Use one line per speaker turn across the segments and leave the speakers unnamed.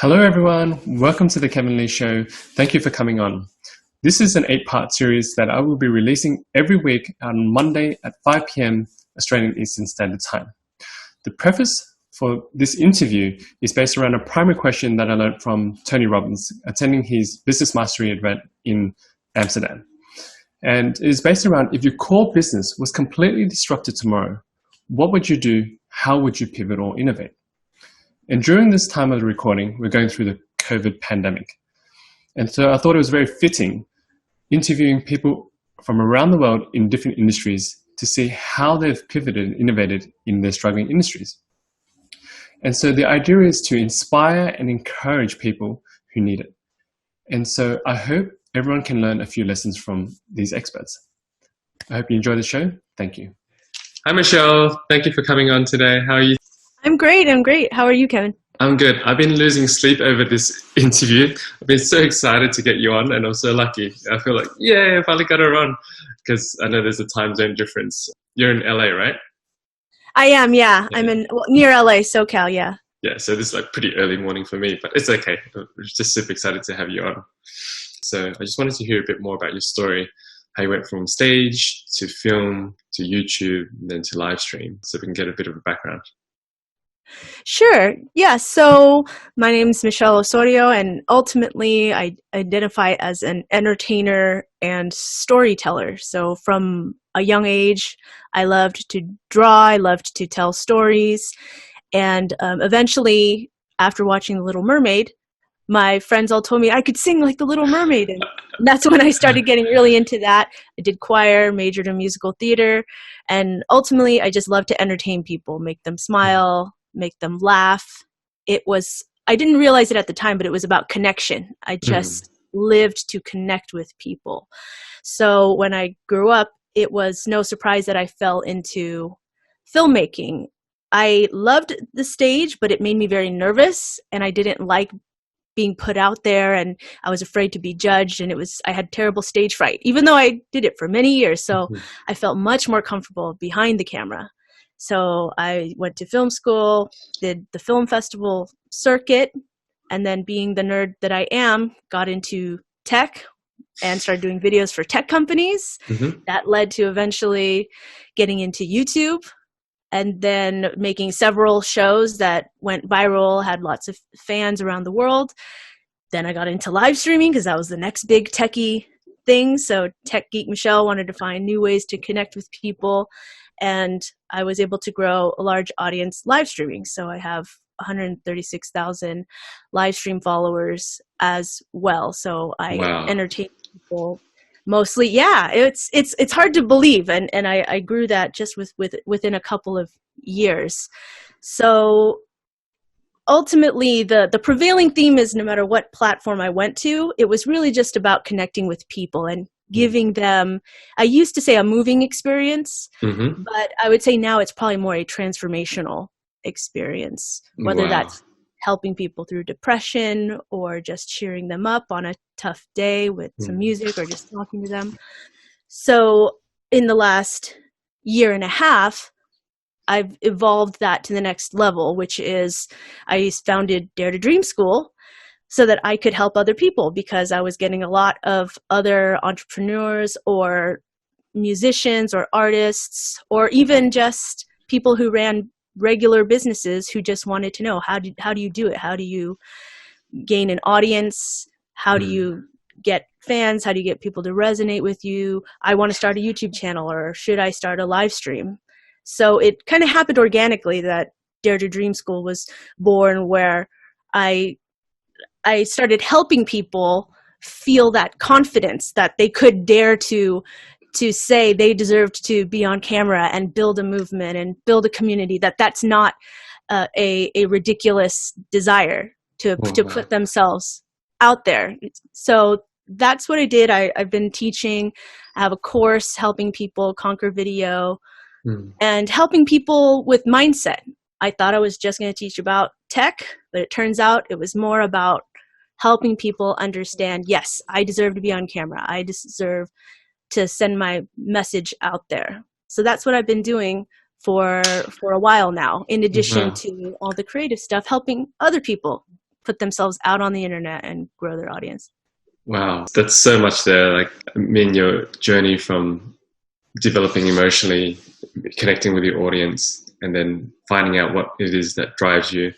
Hello everyone, welcome to the Kevin Lee Show. Thank you for coming on. This is an 8-part series that I will be releasing every week on Monday at 5 p.m. Australian Eastern Standard Time. The preface for this interview is based around a primary question that I learned from Tony Robbins attending his business mastery event in Amsterdam. And it is based around, if your core business was completely disrupted tomorrow, what would you do? How would you pivot or innovate? And during this time of the recording, we're going through the COVID pandemic. And so I thought it was very fitting interviewing people from around the world in different industries to see how they've pivoted and innovated in their struggling industries. And so the idea is to inspire and encourage people who need it. And so I hope everyone can learn a few lessons from these experts. I hope you enjoy the show. Thank you. Hi, Michelle. Thank you for coming on today. How are you?
I'm great. How are you, Kevin?
I'm good. I've been losing sleep over this interview. I've been so excited to get you on, and I'm so lucky. I feel like, yeah, I finally got her on, because I know there's a time zone difference. You're in LA, right?
I am, yeah. I'm near LA, SoCal, yeah.
Yeah, so this is like pretty early morning for me, but it's okay. I'm just super excited to have you on. So I just wanted to hear a bit more about your story, how you went from stage to film to YouTube, and then to live stream, so we can get a bit of a background.
Sure. Yeah. So my name is Michelle Osorio, and ultimately I identify as an entertainer and storyteller. So from a young age, I loved to draw. I loved to tell stories. And eventually, after watching The Little Mermaid, my friends all told me I could sing like The Little Mermaid. And that's when I started getting really into that. I did choir, majored in musical theater. And ultimately, I just love to entertain people, make them smile, make them laugh. I didn't realize it at the time, but it was about connection. I just lived to connect with people. So when I grew up, it was no surprise that I fell into filmmaking. I loved the stage, but it made me very nervous, and I didn't like being put out there, and I was afraid to be judged, and I had terrible stage fright, even though I did it for many years. So I felt much more comfortable behind the camera. So I went to film school, did the film festival circuit, and then being the nerd that I am, got into tech and started doing videos for tech companies. That led to eventually getting into YouTube and then making several shows that went viral, had lots of fans around the world. Then I got into live streaming because that was the next big techie thing. So Tech Geek Michelle wanted to find new ways to connect with people. And I was able to grow a large audience live streaming. So I have 136,000 live stream followers as well. So I entertain people mostly. Yeah, it's hard to believe. And I grew that just within a couple of years. So ultimately, the prevailing theme is no matter what platform I went to, it was really just about connecting with people and giving them, I used to say a moving experience, but I would say now it's probably more a transformational experience, whether that's helping people through depression or just cheering them up on a tough day with some music or just talking to them. So in the last year and a half, I've evolved that to the next level, which is I founded Dare to Dream School so that I could help other people, because I was getting a lot of other entrepreneurs or musicians or artists or even just people who ran regular businesses who just wanted to know, how do you do it? How do you gain an audience? How do you get fans? How do you get people to resonate with you? I want to start a YouTube channel, or should I start a live stream? So it kind of happened organically that Dare to Dream School was born, where I started helping people feel that confidence that they could dare to say they deserved to be on camera and build a movement and build a community, that's not a ridiculous desire to put themselves out there. So that's what I did. I've been teaching. I have a course helping people conquer video and helping people with mindset. I thought I was just going to teach about tech, but it turns out it was more about helping people understand, yes, I deserve to be on camera. I deserve to send my message out there. So that's what I've been doing for a while now, in addition to all the creative stuff, helping other people put themselves out on the internet and grow their audience.
Wow, that's so much there. Like, I mean, your journey from developing emotionally, connecting with your audience, and then finding out what it is that drives you,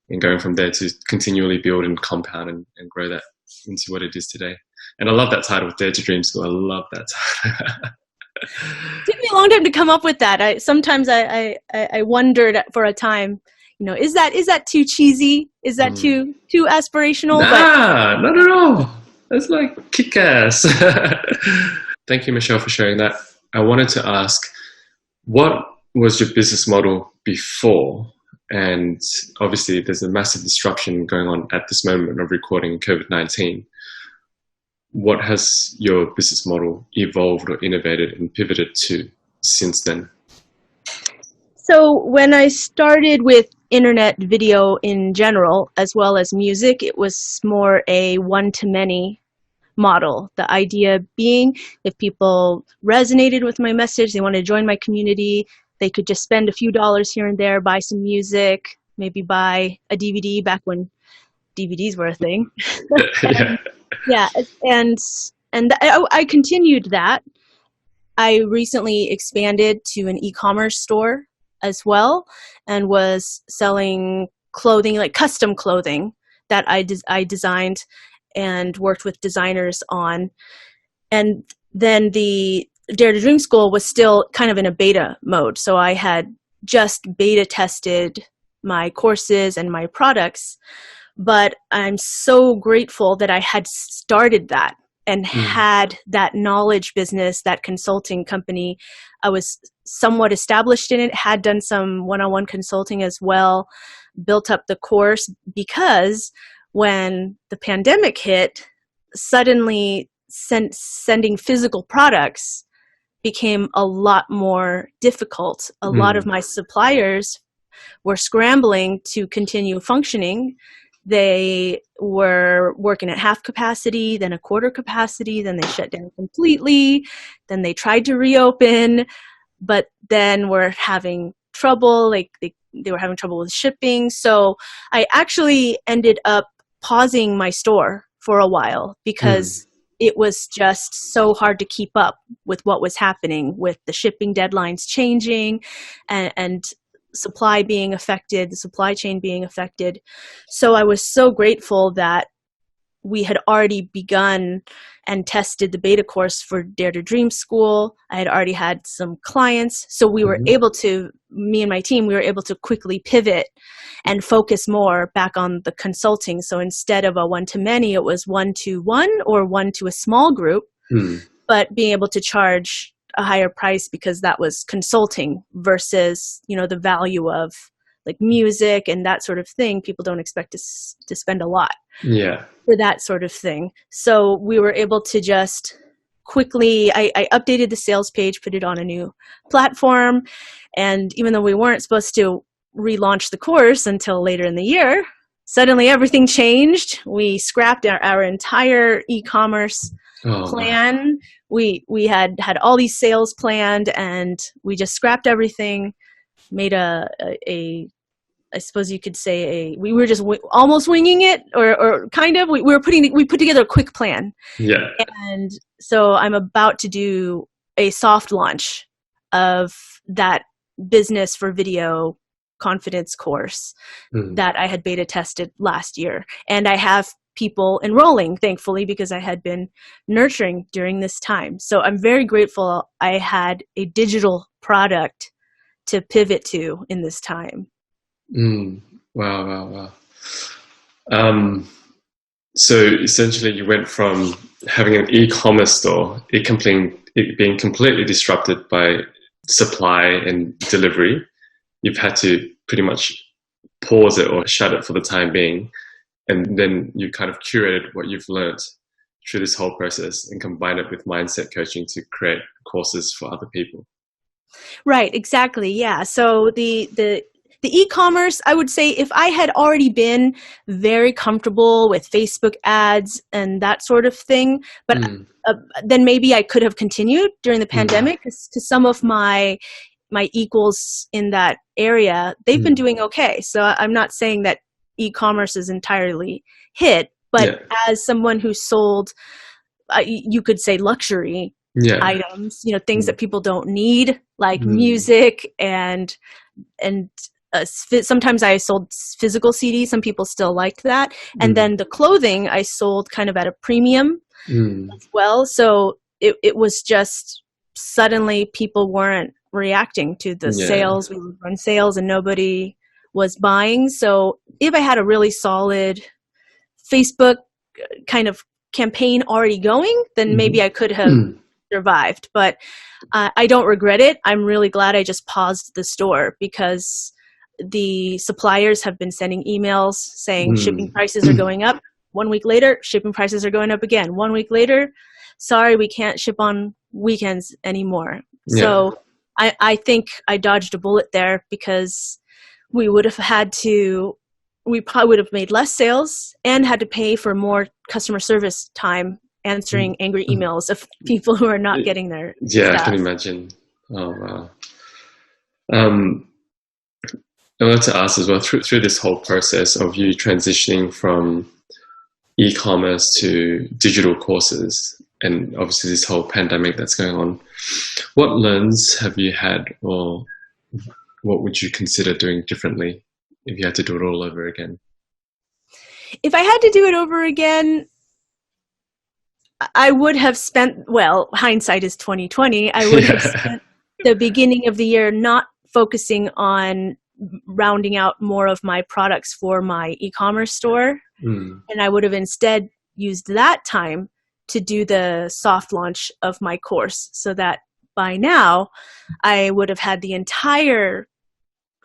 and going from there to continually build and compound and grow that into what it is today. And I love that title, Dare to Dream School. I love that title.
It took me a long time to come up with that. Sometimes I wondered for a time, is that too cheesy? Is that too aspirational?
Nah, not at all. That's like kick-ass. Thank you, Michelle, for sharing that. I wanted to ask, what was your business model before? And obviously there's a massive disruption going on at this moment of recording COVID-19. What has your business model evolved or innovated and pivoted to since then?
So when I started with internet video in general, as well as music, it was more a one-to-many model. The idea being, if people resonated with my message, they wanted to join my community, they could just spend a few dollars here and there, buy some music, maybe buy a DVD back when DVDs were a thing. And I continued that. I recently expanded to an e-commerce store as well, and was selling clothing, like custom clothing that I designed and worked with designers on. And then the Dare to Dream School was still kind of in a beta mode. So I had just beta tested my courses and my products, but I'm so grateful that I had started that and had that knowledge business, that consulting company. I was somewhat established in it, had done some one-on-one consulting as well, built up the course, because when the pandemic hit, suddenly sending physical products became a lot more difficult. A lot of my suppliers were scrambling to continue functioning. They were working at half capacity, then a quarter capacity, then they shut down completely, then they tried to reopen, but then were having trouble, like they were having trouble with shipping. So I actually ended up pausing my store for a while because it was just so hard to keep up with what was happening, with the shipping deadlines changing and supply being affected, the supply chain being affected. So I was so grateful that we had already begun and tested the beta course for Dare to Dream School. I had already had some clients. So we were able to, me and my team, we were able to quickly pivot and focus more back on the consulting. So instead of a one-to-many, it was one-to-one or one to a small group, but being able to charge a higher price because that was consulting versus, the value of like music and that sort of thing. People don't expect to spend a lot for that sort of thing. So we were able to just quickly, I updated the sales page, put it on a new platform. And even though we weren't supposed to relaunch the course until later in the year, suddenly everything changed. We scrapped our entire e-commerce plan. We had all these sales planned, and we just scrapped everything, made I suppose you could say we were just almost winging it, or kind of. We put together a quick plan. Yeah. And so I'm about to do a soft launch of that business for video confidence course that I had beta tested last year. And I have people enrolling, thankfully, because I had been nurturing during this time. So I'm very grateful I had a digital product to pivot to in this time.
Wow. So essentially you went from having an e-commerce store, it being completely disrupted by supply and delivery. You've had to pretty much pause it or shut it for the time being. And then you kind of curated what you've learned through this whole process and combined it with mindset coaching to create courses for other people. Right, exactly. Yeah. So the e-commerce, I would say if I had already been very comfortable with Facebook ads and that sort of thing, but then maybe I could have continued during the pandemic, because some of my equals in that area, they've been doing okay. So I'm not saying that
e-commerce is entirely hit. But as someone who sold, you could say luxury items, you know, things that people don't need, like music and sometimes I sold physical CDs. Some people still liked that. And then the clothing I sold kind of at a premium as well. So it was just suddenly people weren't reacting to the sales. We would run sales and nobody was buying. So if I had a really solid Facebook kind of campaign already going, then maybe I could have survived. But I don't regret it. I'm really glad I just paused the store, because the suppliers have been sending emails saying shipping prices are going up. 1 week later, shipping prices are going up again. 1 week later, sorry, we can't ship on weekends anymore. So I think I dodged a bullet there, because we probably would have made less sales and had to pay for more customer service time answering angry emails of people who are not getting their stuff.
I can imagine. Oh, wow. I wanted to ask as well, through this whole process of you transitioning from e-commerce to digital courses, and obviously this whole pandemic that's going on, what learns have you had, or what would you consider doing differently if you had to do it all over again?
If I had to do it over again, I would have spent, well, hindsight is 2020. I would have spent the beginning of the year not focusing on rounding out more of my products for my e-commerce store. And I would have instead used that time to do the soft launch of my course, so that by now I would have had the entire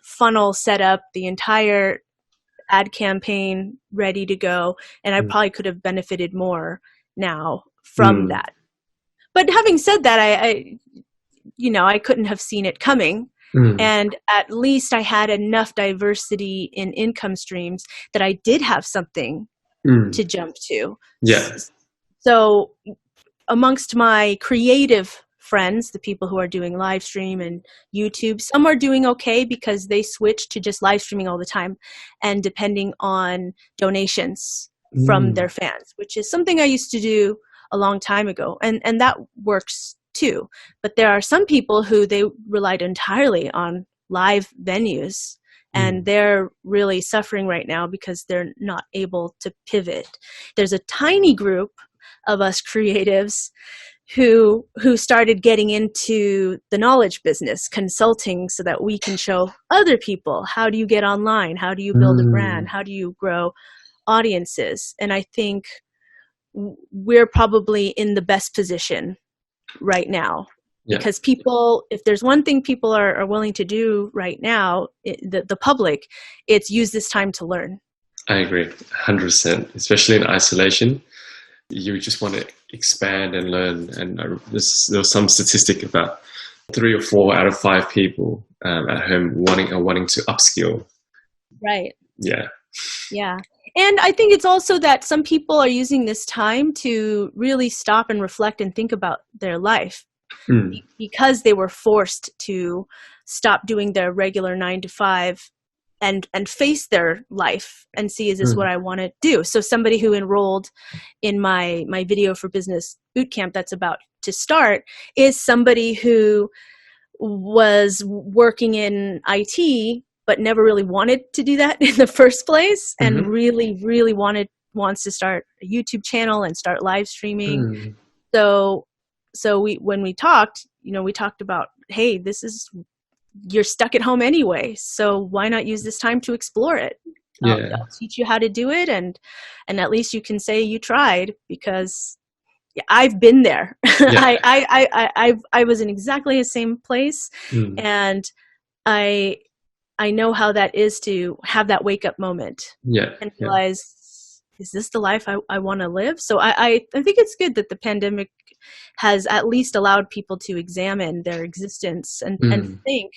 funnel set up, the entire ad campaign ready to go, and I probably could have benefited more now from that. But having said that, I couldn't have seen it coming. And at least I had enough diversity in income streams that I did have something to jump to. So amongst my creative friends, the people who are doing live stream and YouTube, some are doing okay because they switched to just live streaming all the time and depending on donations from their fans, which is something I used to do a long time ago. And that works too. But there are some people who they relied entirely on live venues, and they're really suffering right now because they're not able to pivot. There's a tiny group of us creatives who started getting into the knowledge business, consulting, so that we can show other people, how do you get online? How do you build a brand? How do you grow audiences? And I think we're probably in the best position right now, because people, if there's one thing people are willing to do right now, the public, it's use this time to learn.
I agree 100%, especially in isolation. You just want to expand and learn. And there was some statistic about 3 or 4 out of 5 people at home wanting to upskill.
Right.
Yeah.
And I think it's also that some people are using this time to really stop and reflect and think about their life, because they were forced to stop doing their regular 9-to-5 and face their life and see, is this what I want to do? So somebody who enrolled in my video for business bootcamp that's about to start is somebody who was working in IT but never really wanted to do that in the first place, and really, really wants to start a YouTube channel and start live streaming. So when we talked, we talked about, hey, you're stuck at home anyway, so why not use this time to explore it? I'll teach you how to do it, and at least you can say you tried, because I've been there. I was in exactly the same place, and I know how that is to have that wake up moment and realize, is this the life I want to live? So I think it's good that the pandemic has at least allowed people to examine their existence and think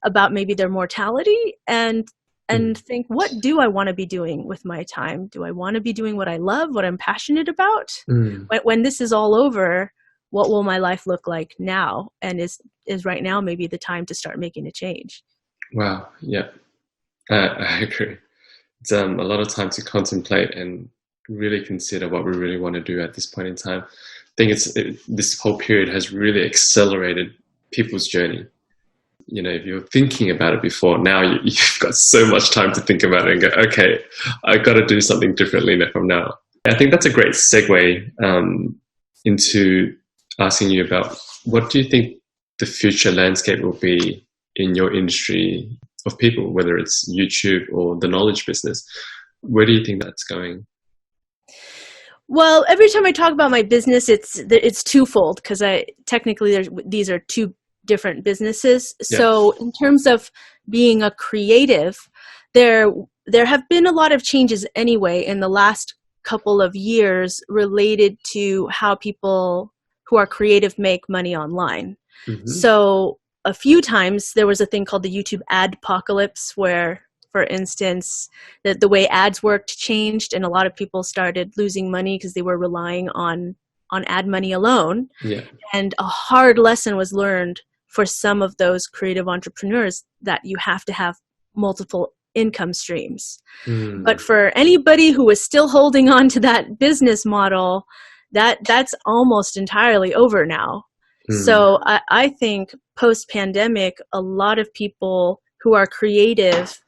about maybe their mortality and think, what do I want to be doing with my time? Do I want to be doing what I love, what I'm passionate about? When this is all over, what will my life look like now? And is right now maybe the time to start making a change?
Wow. Yeah, I agree. a lot of time to contemplate and really consider what we really want to do at this point in time. I think this whole period has really accelerated people's journey. You know, if you're thinking about it before, now you've got so much time to think about it and go, okay, I've got to do something differently from now. I think that's a great segue into asking you about what do you think the future landscape will be in your industry of people, whether it's YouTube or the knowledge business. Where do you think that's going?
Well, every time I talk about my business, it's twofold because these are two different businesses. Yeah. So in terms of being a creative, there have been a lot of changes anyway in the last couple of years related to how people who are creative make money online. Mm-hmm. So a few times there was a thing called the YouTube ad apocalypse where, for instance, the way ads worked changed and a lot of people started losing money because they were relying on ad money alone. Yeah. And a hard lesson was learned for some of those creative entrepreneurs that you have to have multiple income streams. Mm. But for anybody who is still holding on to that business model, that's almost entirely over now. Mm. So I think post-pandemic, a lot of people who are creative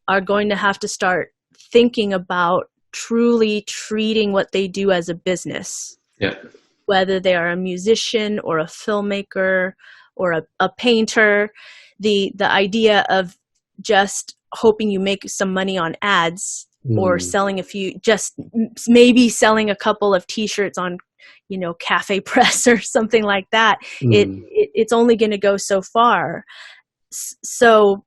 are going to have to start thinking about truly treating what they do as a business. Yeah. Whether they are a musician or a filmmaker or a painter, the idea of just hoping you make some money on ads or selling maybe selling a couple of t-shirts on, Cafe Press or something like that. It's only going to go so far. So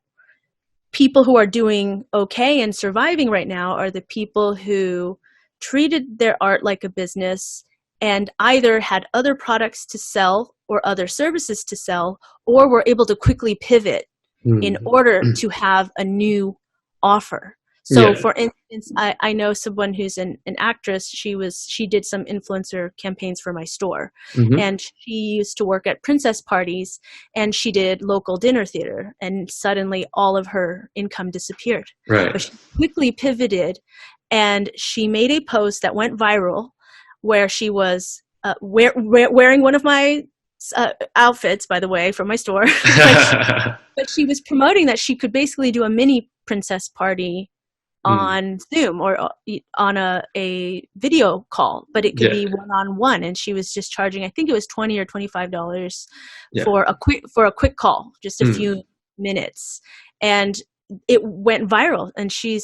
people who are doing okay and surviving right now are the people who treated their art like a business and either had other products to sell or other services to sell, or were able to quickly pivot in order to have a new offer. So for instance, I know someone who's an actress. She did some influencer campaigns for my store, and she used to work at princess parties, and she did local dinner theater, and suddenly all of her income disappeared. Right. But she quickly pivoted, and she made a post that went viral where she was wearing one of my outfits, by the way, from my store. But she was promoting that she could basically do a mini princess party on Zoom or on a video call, but it could be one-on-one. And she was just charging, I think it was $20 or $25 for a quick call, just a few minutes. And it went viral, and she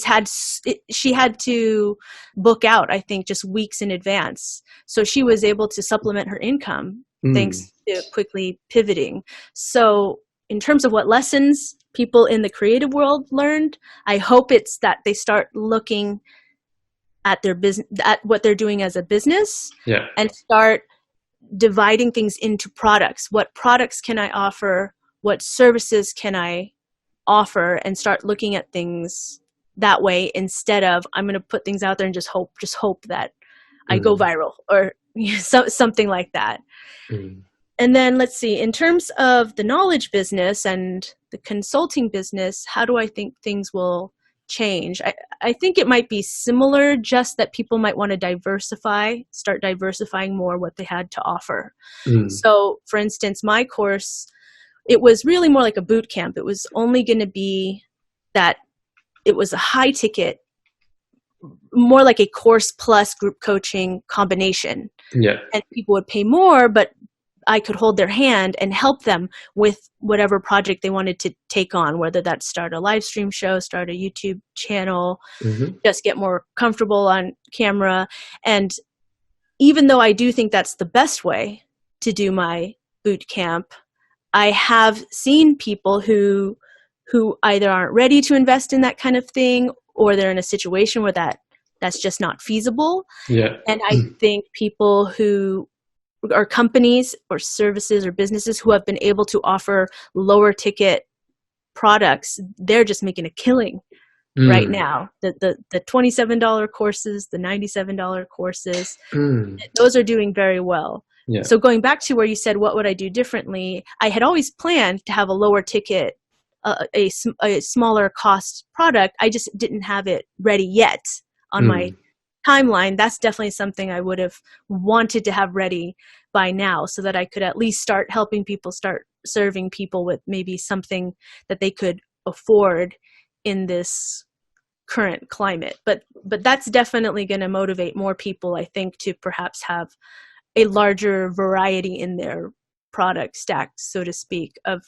had to book out, I think, just weeks in advance. So she was able to supplement her income thanks to quickly pivoting. So in terms of what lessons people in the creative world learned, I hope it's that they start looking at their business, at what they're doing as a business, and start dividing things into products. What products can I offer? What services can I offer? And start looking at things that way instead of I'm going to put things out there and just hope that I go viral or something like that. And then let's see, in terms of the knowledge business and the consulting business, how do I think things will change? I think it might be similar, just that people might want to start diversifying more what they had to offer. So for instance, my course, it was really more like a boot camp. It was only going to be that it was a high ticket, more like a course plus group coaching combination. Yeah. And people would pay more, but I could hold their hand and help them with whatever project they wanted to take on, whether that's start a live stream show, start a YouTube channel, just get more comfortable on camera. And even though I do think that's the best way to do my boot camp, I have seen people who either aren't ready to invest in that kind of thing, or they're in a situation where that's just not feasible. Yeah. And I think people who are companies or services or businesses who have been able to offer lower ticket products, they're just making a killing right now. The $27 courses, the $97 courses, those are doing very well. Yeah. So going back to where you said, what would I do differently? I had always planned to have a lower ticket a smaller cost product. I just didn't have it ready yet on my timeline. That's definitely something I would have wanted to have ready by now, so that I could at least start helping people, start serving people with maybe something that they could afford in this current climate. But that's definitely going to motivate more people, I think, to perhaps have a larger variety in their product stack, so to speak, of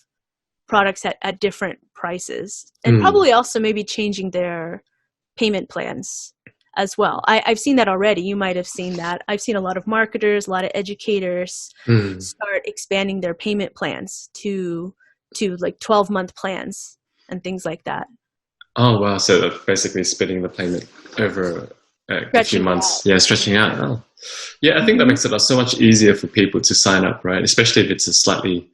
products at different prices, and probably also maybe changing their payment plans as well. I've seen that already. You might have seen that. I've seen a lot of marketers, a lot of educators start expanding their payment plans to like 12-month plans and things like that.
Oh, wow. So they're basically splitting the payment over a few months. Yeah, stretching out. Oh. Yeah, I think that makes it so much easier for people to sign up, right? Especially if it's a slightly,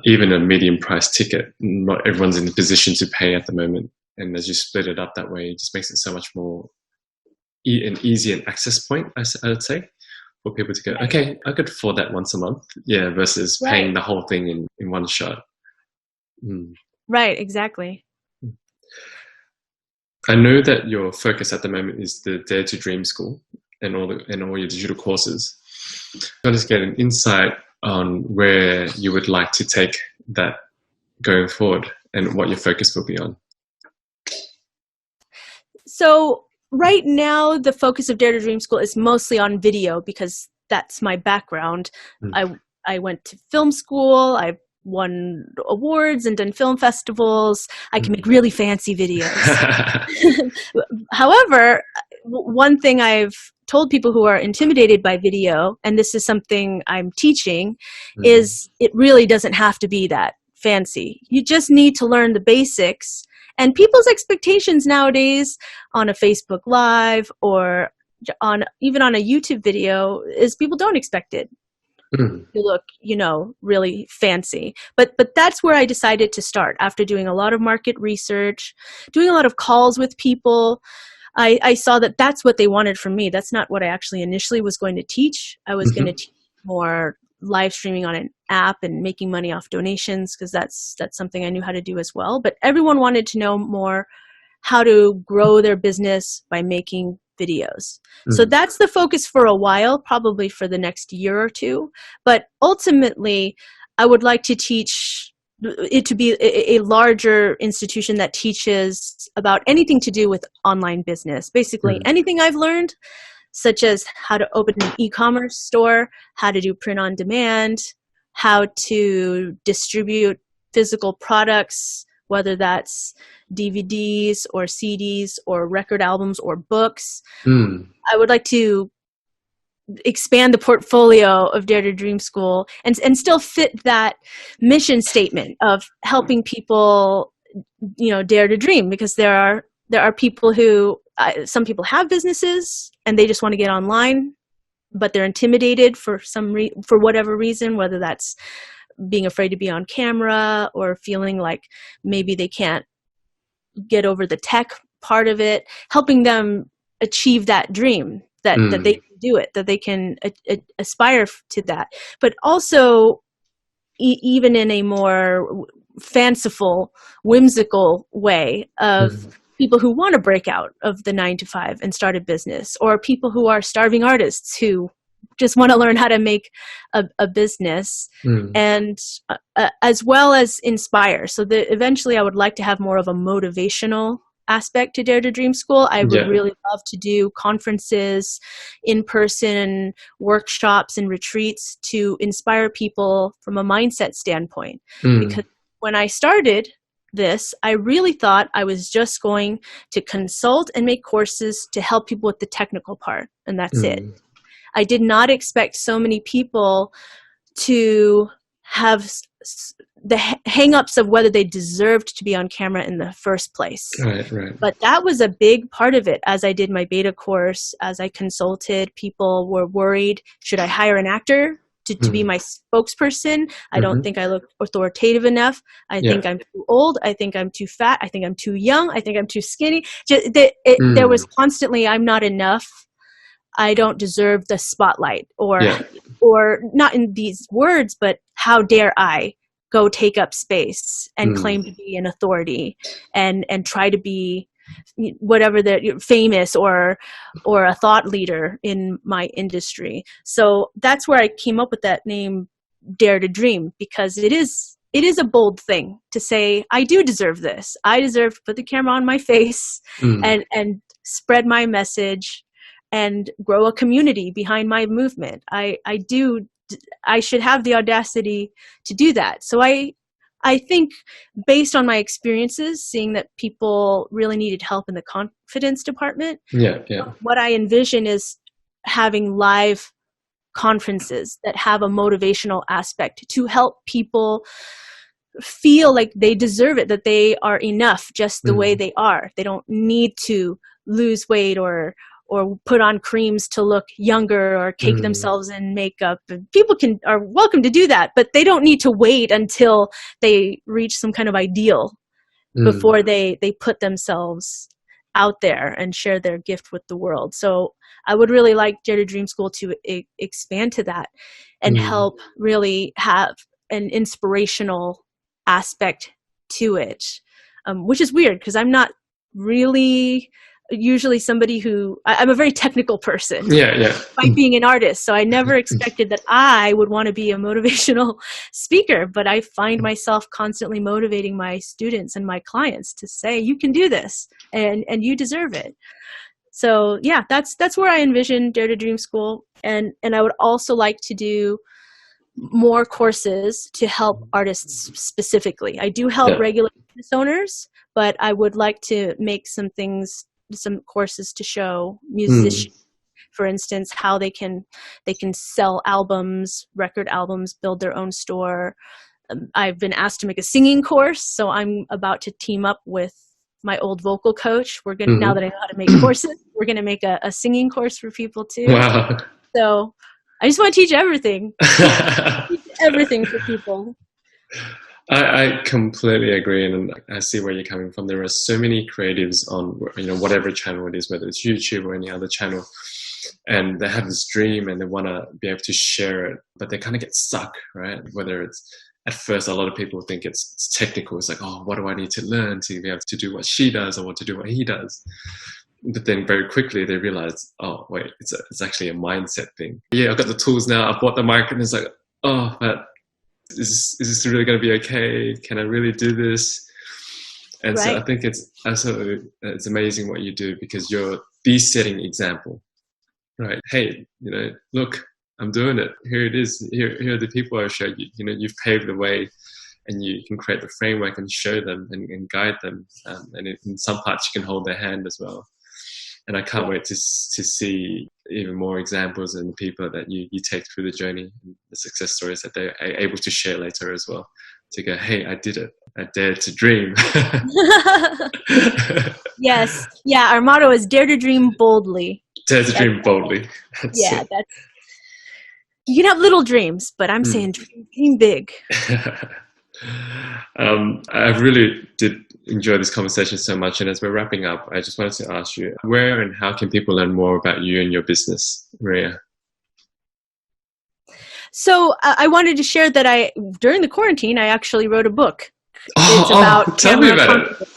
even a medium price ticket. Not everyone's in the position to pay at the moment. And as you split it up that way, it just makes it so much more an easy and access point, I would say, for people to go, okay, I could afford that once a month. Yeah, versus paying the whole thing in one shot.
Right, exactly.
I know that your focus at the moment is the Dare to Dream School and all your digital courses. I want to get an insight on where you would like to take that going forward and what your focus will be on.
So right now, the focus of Dare to Dream School is mostly on video, because that's my background. I went to film school. I've won awards and done film festivals. I can make really fancy videos. However, one thing I've told people who are intimidated by video, and this is something I'm teaching, is it really doesn't have to be that fancy. You just need to learn the basics. And people's expectations nowadays on a Facebook Live or even on a YouTube video is people don't expect it to look, really fancy. But that's where I decided to start after doing a lot of market research, doing a lot of calls with people. I saw that that's what they wanted from me. That's not what I actually initially was going to teach. I was going to teach more live streaming on an app and making money off donations, because that's something I knew how to do as well. But everyone wanted to know more how to grow their business by making videos. So that's the focus for a while, probably for the next year or two. But ultimately, I would like to teach it to be a larger institution that teaches about anything to do with online business. Basically, anything I've learned, such as how to open an e-commerce store, how to do print on demand, how to distribute physical products, whether that's DVDs or CDs or record albums or books. I would like to expand the portfolio of Dare to Dream School and still fit that mission statement of helping people, dare to dream, because there are people who, some people have businesses and they just want to get online, but they're intimidated for whatever reason, whether that's being afraid to be on camera or feeling like maybe they can't get over the tech part of it, helping them achieve that dream, that they can do it, that they can aspire to that. But also, even in a more fanciful, whimsical way of people who want to break out of the 9-to-5 and start a business, or people who are starving artists who just want to learn how to make a business, and as well as inspire. So eventually I would like to have more of a motivational aspect to Dare to Dream School. I would really love to do conferences, in-person workshops and retreats to inspire people from a mindset standpoint. Because when I started this, I really thought I was just going to consult and make courses to help people with the technical part, and that's it. I did not expect so many people to have the hang-ups of whether they deserved to be on camera in the first place.
Right.
But that was a big part of it. As I did my beta course, as I consulted, people were worried, should I hire an actor to be my spokesperson? I don't think I look authoritative enough. I think I'm too old. I think I'm too fat. I think I'm too young. I think I'm too skinny. There was constantly, I'm not enough. I don't deserve the spotlight, or not in these words, but how dare I go take up space and claim to be an authority and try to be whatever they're famous or a thought leader in my industry. So that's where I came up with that name, Dare to Dream, because it is a bold thing to say, I do deserve this. I deserve to put the camera on my face and spread my message and grow a community behind my movement. I should have the audacity to do that. So I think based on my experiences, seeing that people really needed help in the confidence department, what I envision is having live conferences that have a motivational aspect to help people feel like they deserve it, that they are enough just the way they are. They don't need to lose weight or put on creams to look younger or cake themselves in makeup. People are welcome to do that, but they don't need to wait until they reach some kind of ideal before they put themselves out there and share their gift with the world. So I would really like Dare to Dream School to expand to that and help really have an inspirational aspect to it, which is weird because I'm not really usually somebody who I'm a very technical person by being an artist. So I never expected that I would want to be a motivational speaker, but I find myself constantly motivating my students and my clients to say, you can do this and you deserve it. So yeah, that's where I envision Dare to Dream School. And I would also like to do more courses to help artists specifically. I do help regular business owners, but I would like to make some courses to show musicians, for instance, how they can sell albums, record albums, build their own store. I've been asked to make a singing course, so I'm about to team up with my old vocal coach. We're gonna now that I know how to make courses, we're gonna make a singing course for people too.
Wow.
So I just want to teach everything, everything for people.
I completely agree, and I see where you're coming from. There are so many creatives on, whatever channel it is, whether it's YouTube or any other channel, and they have this dream and they want to be able to share it, but they kind of get stuck, right? Whether it's at first, a lot of people think it's technical. It's like, oh, what do I need to learn to be able to do what she does or what to do what he does? But then very quickly they realize, oh, wait, it's actually a mindset thing. Yeah, I've got the tools now. I've bought the mic, and it's like, oh, but is this really going to be okay? Can I really do this? And so I think it's amazing what you do, because you're the setting example, right? Hey, look, I'm doing it. Here it is. Here are the people I showed you. You've paved the way, and you can create the framework and show them and guide them. And in some parts, you can hold their hand as well. And I can't wait to see even more examples and people that you take through the journey, and the success stories that they're able to share later as well. To go, hey, I did it. I dared to dream.
Yes. Yeah, our motto is Dare to Dream Boldly.
Dare to dream boldly.
You can have little dreams, but I'm saying dream big.
I really did enjoy this conversation so much, and as we're wrapping up, I just wanted to ask you, where and how can people learn more about you and your business, Maria? So
I wanted to share that during the quarantine, I actually wrote a book.
Tell me about it.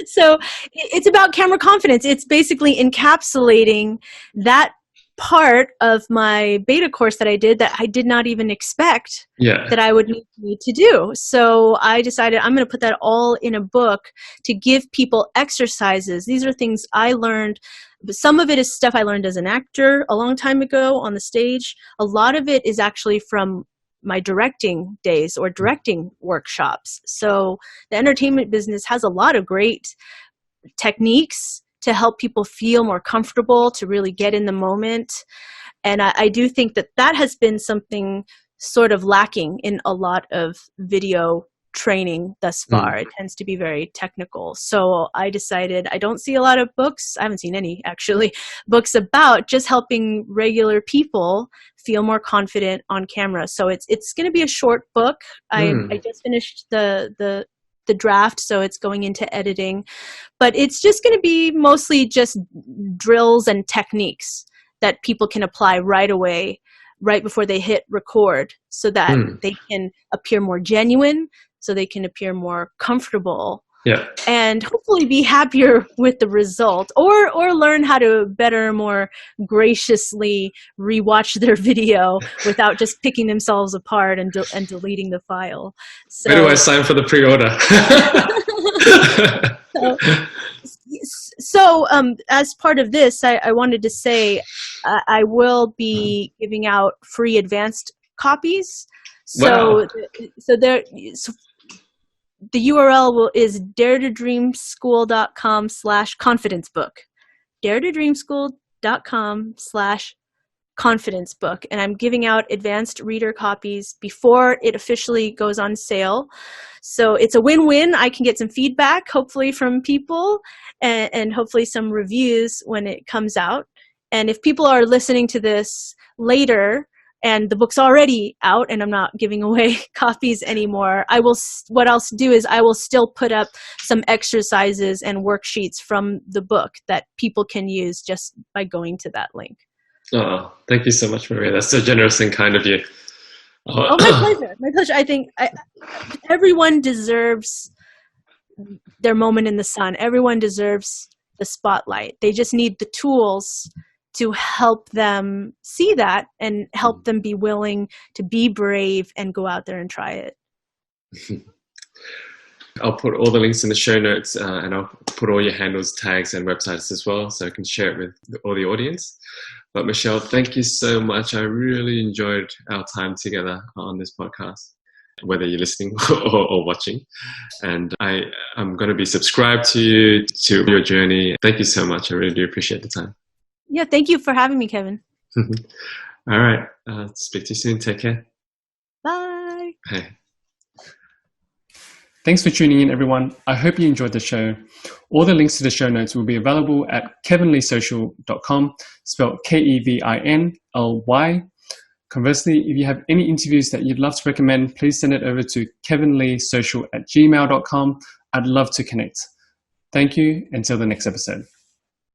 So it's about camera confidence. It's basically encapsulating that part of my beta course that I did that I did not even expect that I would need to do. So I decided I'm going to put that all in a book to give people exercises. These are things I learned. Some of it is stuff I learned as an actor a long time ago on the stage. A lot of it is actually from my directing days or directing workshops. So the entertainment business has a lot of great techniques to help people feel more comfortable, to really get in the moment. And I do think that has been something sort of lacking in a lot of video training thus far. It tends to be very technical. So I decided, I don't see a lot of books, I haven't seen any actually, books about just helping regular people feel more confident on camera. So it's going to be a short book. I just finished the draft, so it's going into editing, but it's just going to be mostly just drills and techniques that people can apply right away right before they hit record so that they can appear more genuine, so they can appear more comfortable.
Yeah.
And hopefully be happier with the result, or learn how to better, more graciously rewatch their video without just picking themselves apart and deleting the file. So,
where do I sign for the pre-order?
So as part of this, I wanted to say I will be giving out free advanced copies. So,
wow.
The URL is daretodreamschool.com/confidence-book. daretodreamschool.com/confidence-book. And I'm giving out advanced reader copies before it officially goes on sale. So it's a win-win. I can get some feedback, hopefully from people, and hopefully some reviews when it comes out. And if people are listening to this later, and the book's already out and I'm not giving away copies anymore, what I'll do is I will still put up some exercises and worksheets from the book that people can use just by going to that link.
Oh, thank you so much, Maria. That's so generous and kind of you.
Oh, my pleasure. My pleasure. I think everyone deserves their moment in the sun. Everyone deserves the spotlight. They just need the tools to help them see that and help them be willing to be brave and go out there and try it.
I'll put all the links in the show notes, and I'll put all your handles, tags, and websites as well, so I can share it with all the audience. But Michelle, thank you so much. I really enjoyed our time together on this podcast, whether you're listening or watching. And I'm going to be subscribed to you, to your journey. Thank you so much. I really do appreciate the time.
Yeah, thank you for having me, Kevin.
All right. Speak to you soon. Take care.
Bye.
Hey. Thanks for tuning in, everyone. I hope you enjoyed the show. All the links to the show notes will be available at kevinleesocial.com, spelled Kevinly. Conversely, if you have any interviews that you'd love to recommend, please send it over to kevinleesocial@gmail.com. I'd love to connect. Thank you. Until the next episode.